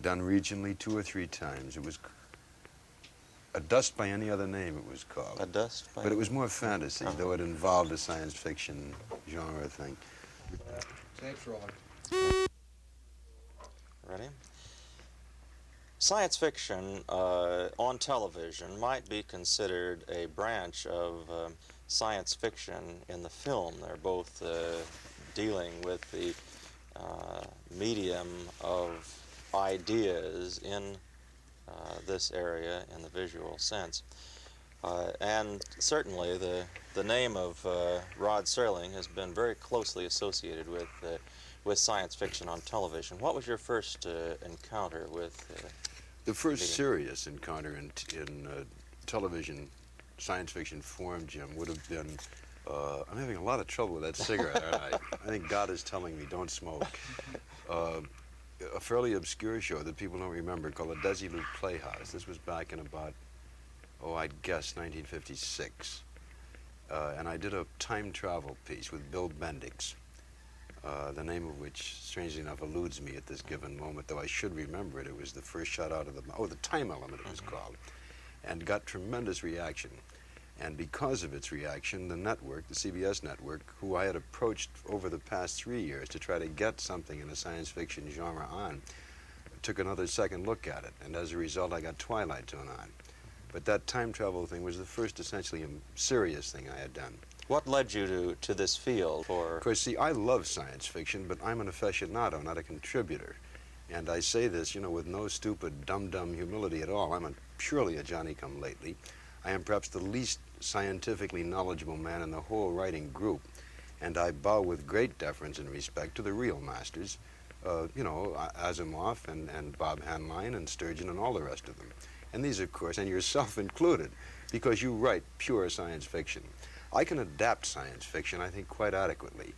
done regionally 2 or 3 times. It was A Dust by Any Other Name, it was called. A Dust by... But it was more fantasy, though it involved a science fiction genre thing. Thanks, Roland. Ready? Science fiction on television might be considered a branch of science fiction in the film. They're both dealing with the medium of ideas in this area in the visual sense. And certainly the name of Rod Serling has been very closely associated with science fiction on television. What was your first encounter with the first serious encounter in television science fiction form, Jim, would have been, I'm having a lot of trouble with that cigarette, aren't I? I think God is telling me don't smoke. A fairly obscure show that people don't remember called the Desilu Playhouse. This was back in about, I'd guess 1956. And I did a time travel piece with Bill Bendix, the name of which, strangely enough, eludes me at this given moment, though I should remember it. It was the first shot out of the Time Element it was called, and got tremendous reaction. And because of its reaction, the network, the CBS network, who I had approached over the past 3 years to try to get something in the science fiction genre on, took another second look at it. And as a result, I got Twilight Zone on. But that time travel thing was the first essentially serious thing I had done. What led you to this field for... Of course, see, I love science fiction, but I'm an aficionado, not a contributor. And I say this, you know, with no stupid, dumb humility at all. I'm purely a Johnny-come-lately. I am perhaps the least scientifically knowledgeable man in the whole writing group, and I bow with great deference and respect to the real masters, you know, Asimov and Bob Heinlein and Sturgeon and all the rest of them. And these, of course, and yourself included, because you write pure science fiction. I can adapt science fiction, I think, quite adequately,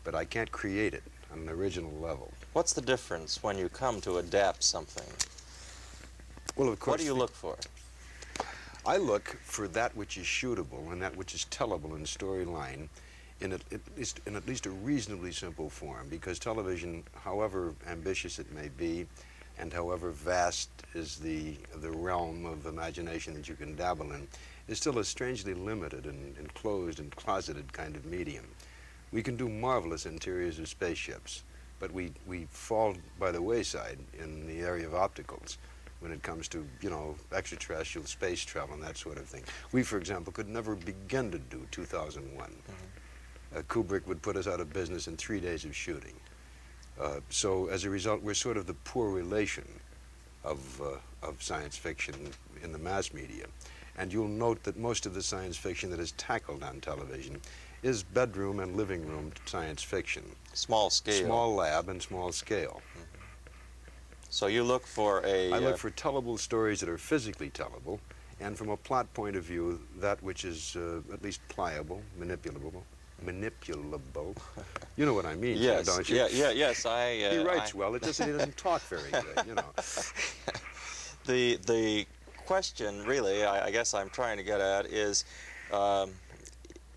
but I can't create it on an original level. What's the difference when you come to adapt something? Well, of course... What do you look for? I look for that which is shootable and that which is tellable in storyline in at least a reasonably simple form, because television, however ambitious it may be, and however vast is the realm of imagination that you can dabble in, is still a strangely limited and enclosed and closeted kind of medium. We can do marvelous interiors of spaceships, but we fall by the wayside in the area of opticals when it comes to, you know, extraterrestrial space travel and that sort of thing. We, for example, could never begin to do 2001. Kubrick would put us out of business in 3 days of shooting. So as a result, we're sort of the poor relation of science fiction in the mass media. And you'll note that most of the science fiction that is tackled on television is bedroom and living room science fiction. Small scale. Small lab and small scale. So you look for a... I look for tellable stories that are physically tellable, and from a plot point of view, that which is at least pliable, manipulable. You know what I mean, yes, don't you? Yes, he writes well, it's just that he doesn't talk very good, you know. The question, really, I guess I'm trying to get at is,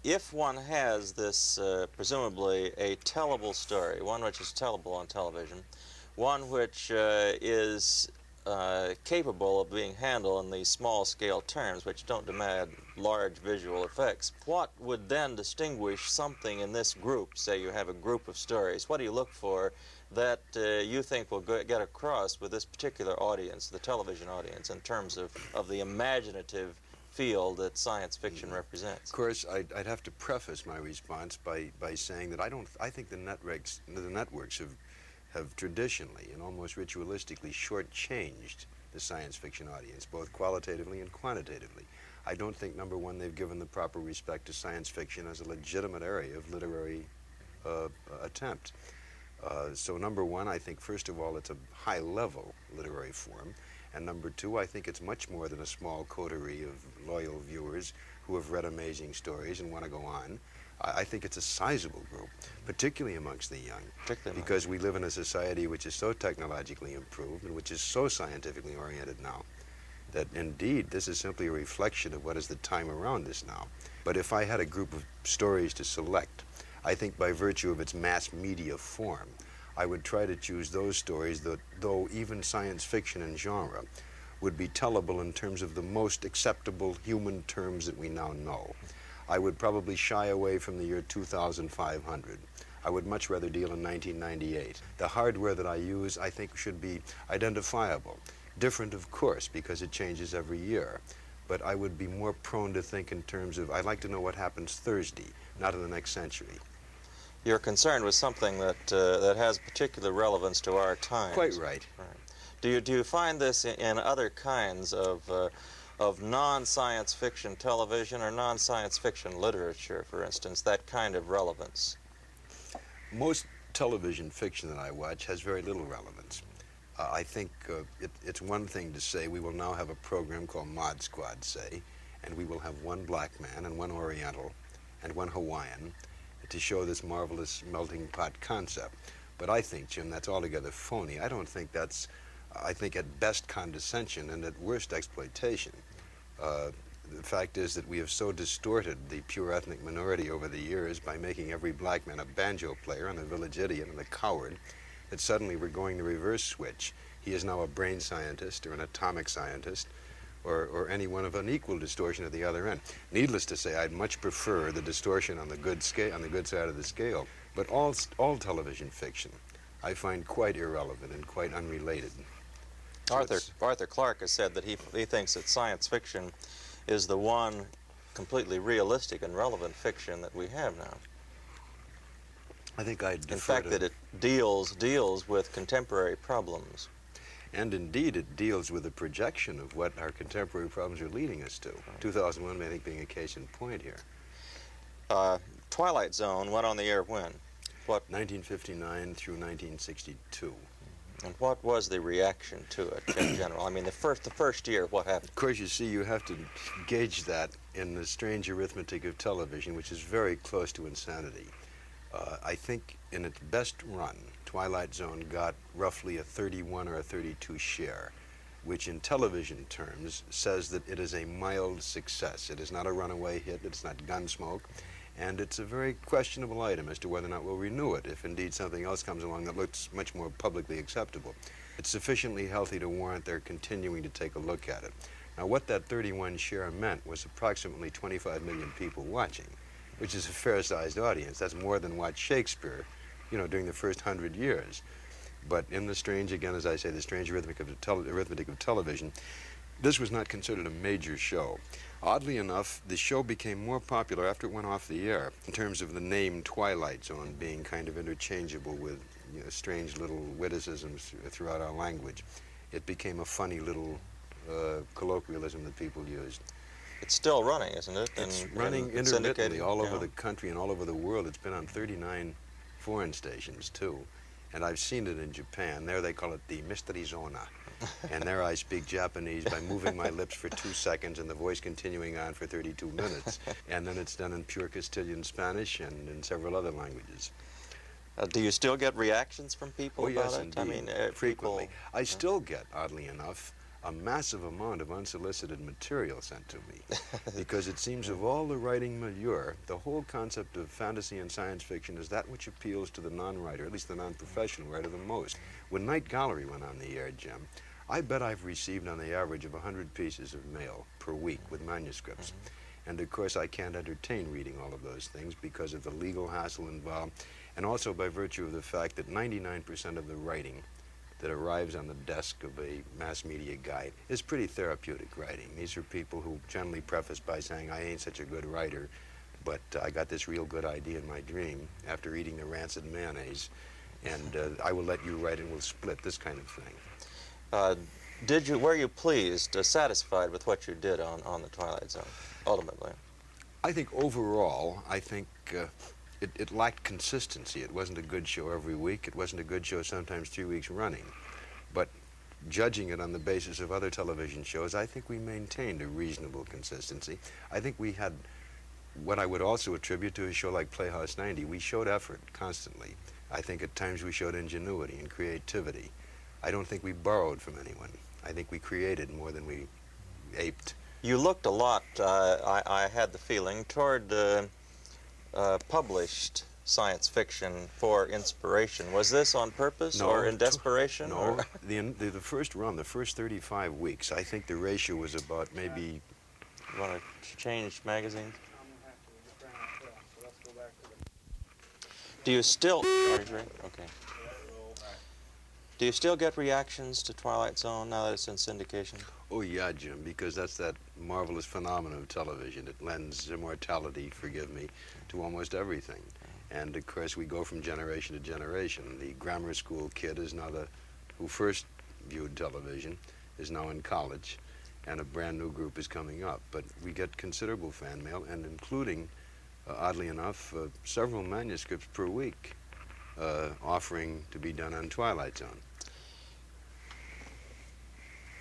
if one has this, presumably, a tellable story, one which is tellable on television, one which is capable of being handled in these small-scale terms, which don't demand large visual effects, what would then distinguish something in this group? Say you have a group of stories. What do you look for that you think will get across with this particular audience, the television audience, in terms of the imaginative field that science fiction represents? Of course, I'd have to preface my response by saying that I think the networks have traditionally and almost ritualistically shortchanged the science fiction audience, both qualitatively and quantitatively. I don't think, number one, they've given the proper respect to science fiction as a legitimate area of literary attempt. So number one, I think, first of all, it's a high-level literary form. And number two, I think it's much more than a small coterie of loyal viewers who have read amazing stories and want to go on. I think it's a sizable group, particularly amongst the young, because we live in a society which is so technologically improved and which is so scientifically oriented now that indeed this is simply a reflection of what is the time around us now. But if I had a group of stories to select, I think by virtue of its mass media form, I would try to choose those stories that, though even science fiction and genre, would be tellable in terms of the most acceptable human terms that we now know. I would probably shy away from the year 2500. I would much rather deal in 1998. The hardware that I use, I think, should be identifiable. Different, of course, because it changes every year. But I would be more prone to think in terms of, I'd like to know what happens Thursday, not in the next century. You're concerned with something that has particular relevance to our times. Quite right. Right. Do you find this in other kinds of non-science fiction television or non-science fiction literature, for instance, that kind of relevance? Most television fiction that I watch has very little relevance. I think it's one thing to say we will now have a program called Mod Squad, say, and we will have one black man and one Oriental and one Hawaiian to show this marvelous melting pot concept. But I think, Jim, that's altogether phony. I don't think that's, I think at best condescension and at worst exploitation. The fact is that we have so distorted the pure ethnic minority over the years by making every black man a banjo player and a village idiot and a coward that suddenly we're going the reverse switch. He is now a brain scientist or an atomic scientist or any one of an equal distortion at the other end. Needless to say, I'd much prefer the distortion on the good scale, on the good side of the scale. But all television fiction I find quite irrelevant and quite unrelated. So Arthur Clarke has said that he thinks that science fiction is the one completely realistic and relevant fiction that we have now. I think I'd defer In fact, to, that it deals with contemporary problems. and indeed it deals with a projection of what our contemporary problems are leading us to. 2001, I think, being a case in point here. Twilight Zone went on the air when? What 1959 through 1962. and what was the reaction to it in general? I mean, the first year, what happened? Of course, you see, you have to gauge that in the strange arithmetic of television, which is very close to insanity. I think in its best run, Twilight Zone got roughly a 31 or a 32 share, which in television terms says that it is a mild success. It is not a runaway hit, it's not Gunsmoke, and it's a very questionable item as to whether or not we'll renew it if indeed something else comes along that looks much more publicly acceptable. It's sufficiently healthy to warrant their continuing to take a look at it. Now, what that 31 share meant was approximately 25 million people watching, which is a fair-sized audience. That's more than watched Shakespeare, you know, during the first 100 years. But in the strange, again, as I say, the strange arithmetic of television, this was not considered a major show. Oddly enough, the show became more popular after it went off the air in terms of the name Twilight Zone being kind of interchangeable with, you know, strange little witticisms throughout our language. It became a funny little colloquialism that people used. It's still running, isn't it? It's running intermittently all over the country and all over the world. It's been on 39 foreign stations, too. And I've seen it in Japan. There they call it the Mystery Zona. And there I speak Japanese by moving my lips for 2 seconds and the voice continuing on for 32 minutes. And then it's done in pure Castilian Spanish and in several other languages. Do you still get reactions from people about yes, it? Indeed. I mean, frequently. people, I still get, oddly enough, a massive amount of unsolicited material sent to me because it seems of all the writing milieu, the whole concept of fantasy and science fiction is that which appeals to the non-writer, at least the non-professional writer, the most. When Night Gallery went on the air, Jim, I bet I've received on the average of 100 pieces of mail per week with manuscripts. And of course I can't entertain reading all of those things because of the legal hassle involved, and also by virtue of the fact that 99% of the writing that arrives on the desk of a mass media guy is pretty therapeutic writing. These are people who generally preface by saying, I ain't such a good writer, but I got this real good idea in my dream after eating the rancid mayonnaise, and I will let you write and we'll split, this kind of thing. Were you pleased, satisfied with what you did on the Twilight Zone, ultimately? I think overall, I think it lacked consistency. It wasn't a good show every week. It wasn't a good show sometimes 3 weeks running. But judging it on the basis of other television shows, I think we maintained a reasonable consistency. I think we had what I would also attribute to a show like Playhouse 90. We showed effort constantly. I think at times we showed ingenuity and creativity. I don't think we borrowed from anyone. I think we created more than we aped. You looked a lot, I had the feeling, toward published science fiction for inspiration. Was this on purpose or in desperation? No, or? the first run, the first 35 weeks, I think the ratio was about maybe. You want to change magazines? Do you still? Okay. Do you still get reactions to Twilight Zone now that it's in syndication? Oh yeah, Jim, because that's that marvelous phenomenon of television. It lends immortality, forgive me, to almost everything. And of course, we go from generation to generation. The grammar school kid is now who first viewed television, is now in college, and a brand new group is coming up. But we get considerable fan mail, and including, oddly enough, several manuscripts per week offering to be done on Twilight Zone.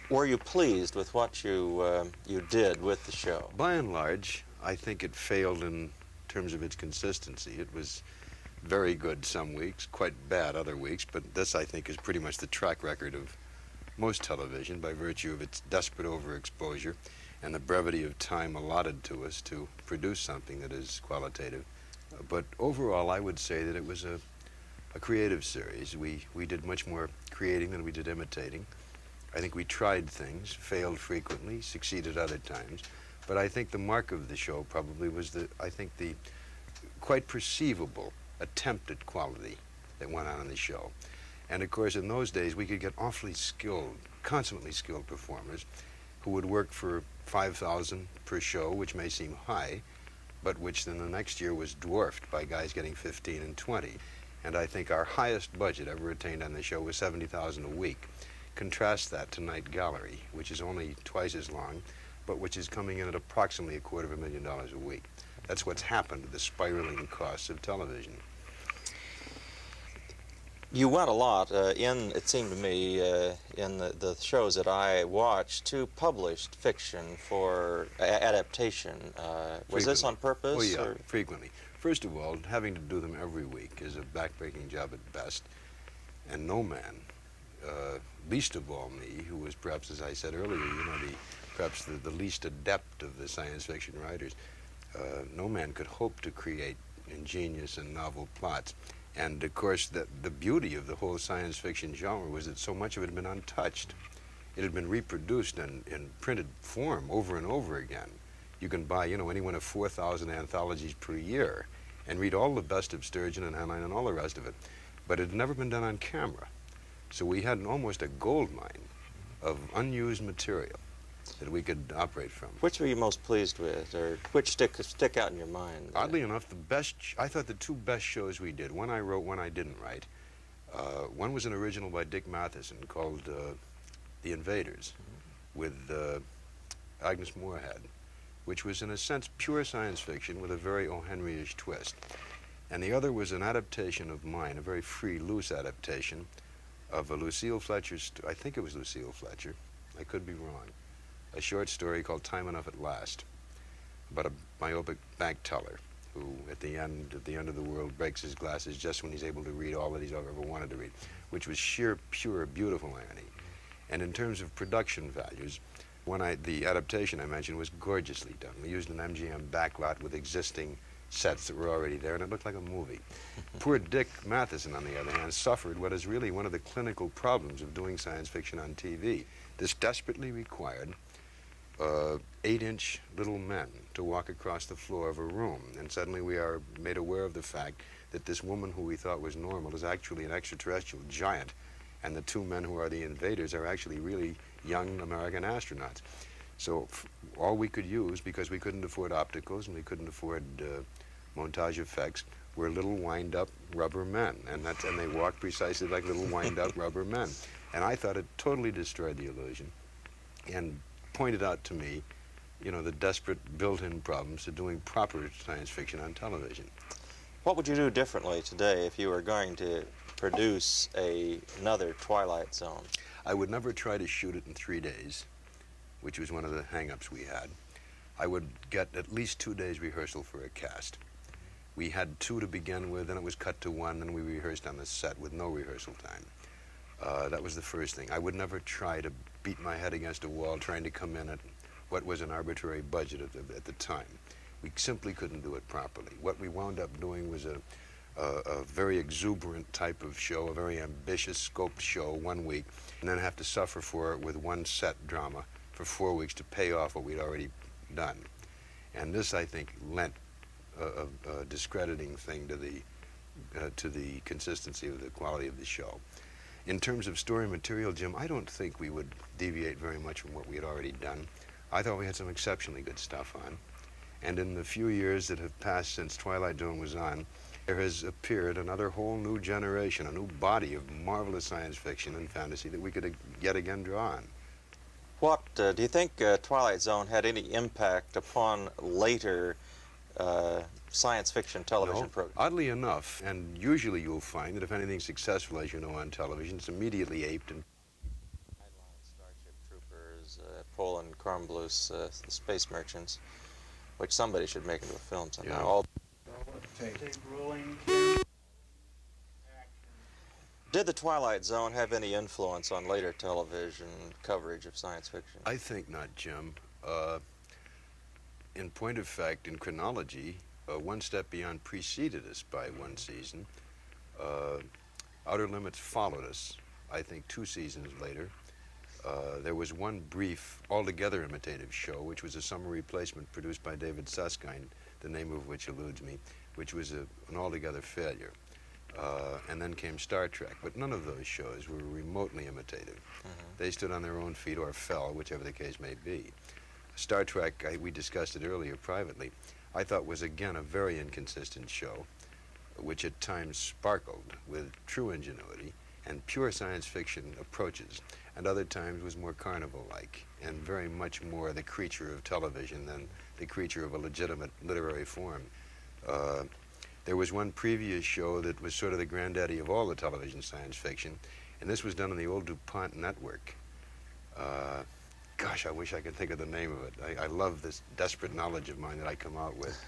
Were you pleased with what you did with the show? By and large, I think it failed in terms of its consistency. It was very good some weeks, quite bad other weeks, but this, I think, is pretty much the track record of most television by virtue of its desperate overexposure and the brevity of time allotted to us to produce something that is qualitative. But overall, I would say that it was a creative series. We did much more creating than we did imitating. I think we tried things, failed frequently, succeeded other times. But I think the mark of the show probably was the quite perceivable attempt at quality that went on in the show. And of course, in those days, we could get awfully skilled, consummately skilled performers who would work for $5,000 per show, which may seem high, but which then the next year was dwarfed by guys getting 15 and 20. And I think our highest budget ever attained on the show was $70,000 a week. Contrast that to Night Gallery, which is only twice as long, but which is coming in at approximately $250,000 a week. That's what's happened to the spiraling costs of television. You went a lot it seemed to me, in the shows that I watched, to published fiction for adaptation. Was this on purpose? Oh, yeah, or? frequently. First of all, having to do them every week is a backbreaking job at best, and no man, least of all me, who was perhaps, as I said earlier, perhaps the least adept of the science fiction writers, no man could hope to create ingenious and novel plots. And of course, the beauty of the whole science fiction genre was that so much of it had been untouched. It had been reproduced in printed form over and over again. You can buy, any one of 4,000 anthologies per year and read all the best of Sturgeon and Heinlein and all the rest of it. But it had never been done on camera. So we had almost a gold mine of unused material that we could operate from. Which were you most pleased with, or which stick out in your mind? Oddly enough, I thought the two best shows we did, one I wrote, one I didn't write. One was an original by Dick Matheson called The Invaders, with Agnes Moorehead, which was in a sense pure science fiction with a very O. Henry-ish twist. And the other was an adaptation of mine, a very free, loose adaptation of a Lucille Fletcher's, I think it was Lucille Fletcher, I could be wrong, a short story called Time Enough at Last, about a myopic bank teller who, at the end of the world, breaks his glasses just when he's able to read all that he's ever wanted to read, which was sheer, pure, beautiful irony. And in terms of production values, the adaptation I mentioned was gorgeously done. We used an MGM backlot with existing sets that were already there, and it looked like a movie. Poor Dick Matheson, on the other hand, suffered what is really one of the clinical problems of doing science fiction on TV. This desperately required 8-inch little men to walk across the floor of a room, and suddenly we are made aware of the fact that this woman who we thought was normal is actually an extraterrestrial giant, and the two men who are the invaders are actually really young American astronauts. So all we could use, because we couldn't afford opticals and we couldn't afford montage effects, were little wind-up rubber men, and they walked precisely like little wind-up rubber men. And I thought it totally destroyed the illusion, and pointed out to me, the desperate built-in problems to doing proper science fiction on television. What would you do differently today if you were going to produce another Twilight Zone? I would never try to shoot it in 3 days, which was one of the hang-ups we had. I would get at least 2 days rehearsal for a cast. We had 2 to begin with, then it was cut to 1, then we rehearsed on the set with no rehearsal time. That was the first thing. I would never try to beat my head against a wall trying to come in at what was an arbitrary budget at the time. We simply couldn't do it properly. What we wound up doing was a a very exuberant type of show, a very ambitious scoped show 1 week, and then have to suffer for it with one set drama for 4 weeks to pay off what we'd already done. And this, I think, lent a discrediting thing to the consistency of the quality of the show. In terms of story material, Jim, I don't think we would deviate very much from what we had already done. I thought we had some exceptionally good stuff on. And in the few years that have passed since Twilight Zone was on, there has appeared another whole new generation, a new body of marvelous science fiction and fantasy that we could yet again draw on. What do you think Twilight Zone had any impact upon later science fiction television No, programs? oddly enough, and usually you'll find that if anything's successful, as you know, on television, it's immediately aped and Starship Troopers, Poland, Kornblues, the Space Merchants, which somebody should make into a film somehow. Yeah. All Tape. Rolling. Did the Twilight Zone have any influence on later television coverage of science fiction? I think not, Jim. In point of fact, in chronology, One Step Beyond preceded us by one season. Outer Limits followed us, I think, 2 seasons later. There was one brief, altogether imitative show, which was a summer replacement produced by David Susskind, the name of which eludes me, which was an altogether failure. And then came Star Trek, but none of those shows were remotely imitative. They stood on their own feet or fell, whichever the case may be. Star Trek, we discussed it earlier privately, I thought was again a very inconsistent show, which at times sparkled with true ingenuity and pure science fiction approaches, and other times was more carnival-like and very much more the creature of television than the creature of a legitimate literary form. There was one previous show that was sort of the granddaddy of all the television science fiction, and this was done on the old DuPont network. Gosh, I wish I could think of the name of it. I love this desperate knowledge of mine that I come out with.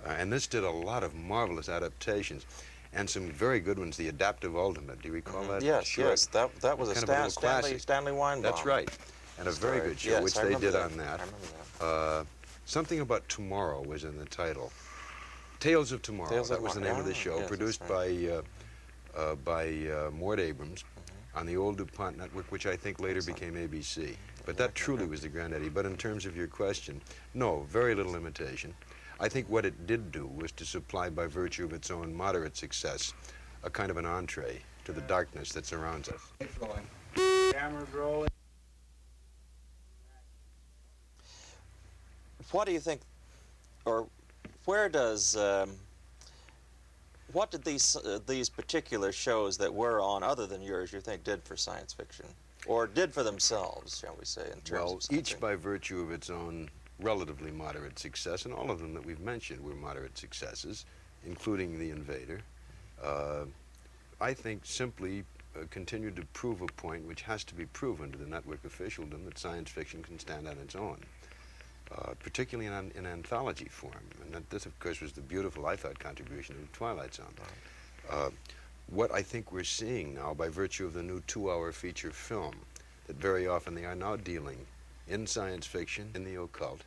And this did a lot of marvelous adaptations, and some very good ones. The Adaptive Ultimate, do you recall that? Yes, Sure. yes, that was a Kind of a little classic. Stanley Weinbaum. That's right. And a very story. good show, Yes, which I they remember did that. on that. I remember that. Something About Tomorrow was in the title. Tales of Tomorrow, Tales of that was the Tomorrow. name of the Ah, show, yes, produced that's by Mort Abrams on the old DuPont network, which I think later became ABC. But that truly was the granddaddy. But in terms of your question, no, very little imitation. I think what it did do was to supply, by virtue of its own moderate success, a kind of an entree to the darkness that surrounds us. Tape's rolling. Cameras rolling. What do you think, or where does, what did these particular shows that were on, other than yours, you think did for science fiction? Or did for themselves, shall we say, in terms Well, of something? each by virtue of its own relatively moderate success, and all of them that we've mentioned were moderate successes, including The Invader, I think simply continued to prove a point which has to be proven to the network officialdom, that science fiction can stand on its own, particularly in anthology form. And that this, of course, was the beautiful, I thought, contribution of Twilight Zone. What I think we're seeing now, by virtue of the new 2-hour feature film, that very often they are now dealing in science fiction, in the occult,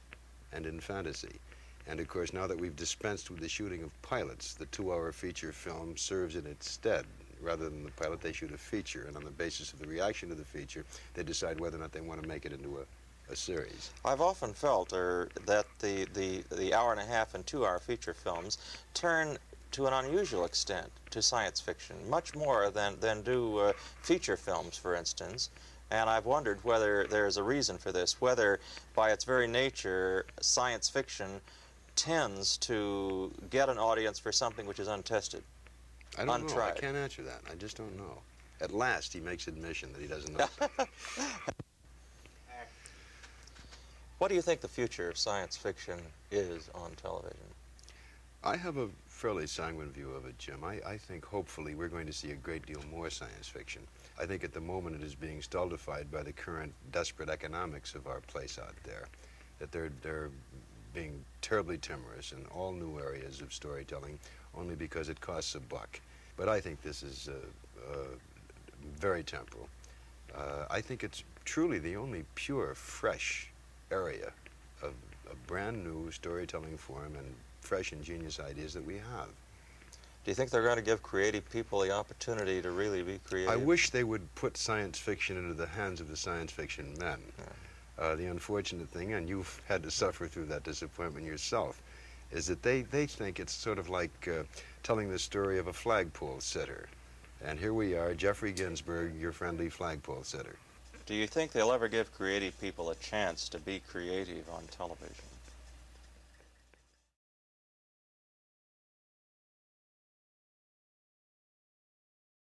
and in fantasy. And of course, now that we've dispensed with the shooting of pilots, the 2-hour feature film serves in its stead. Rather than the pilot, they shoot a feature, and on the basis of the reaction to the feature, they decide whether or not they want to make it into a series. I've often felt that the hour and a half and 2-hour feature films turn to an unusual extent to science fiction, much more than do feature films, for instance. And I've wondered whether there's a reason for this, whether by its very nature science fiction tends to get an audience for something which is untested. I don't know. I Untried. can't answer that. I just don't know. At last, he makes admission that he doesn't know. What do you think the future of science fiction is on television? I have a fairly sanguine view of it, Jim. I think hopefully we're going to see a great deal more science fiction. I think at the moment it is being stultified by the current desperate economics of our place out there, that they're being terribly timorous in all new areas of storytelling only because it costs a buck. But I think this is very temporal. I think it's truly the only pure, fresh area of a brand new storytelling form and fresh, ingenious ideas that we have. Do you think they're going to give creative people the opportunity to really be creative? I wish they would put science fiction into the hands of the science fiction men. The unfortunate thing, and you've had to suffer through that disappointment yourself, is that they think it's sort of like telling the story of a flagpole sitter. And here we are, Jeffrey Ginsburg, your friendly flagpole sitter. Do you think they'll ever give creative people a chance to be creative on television?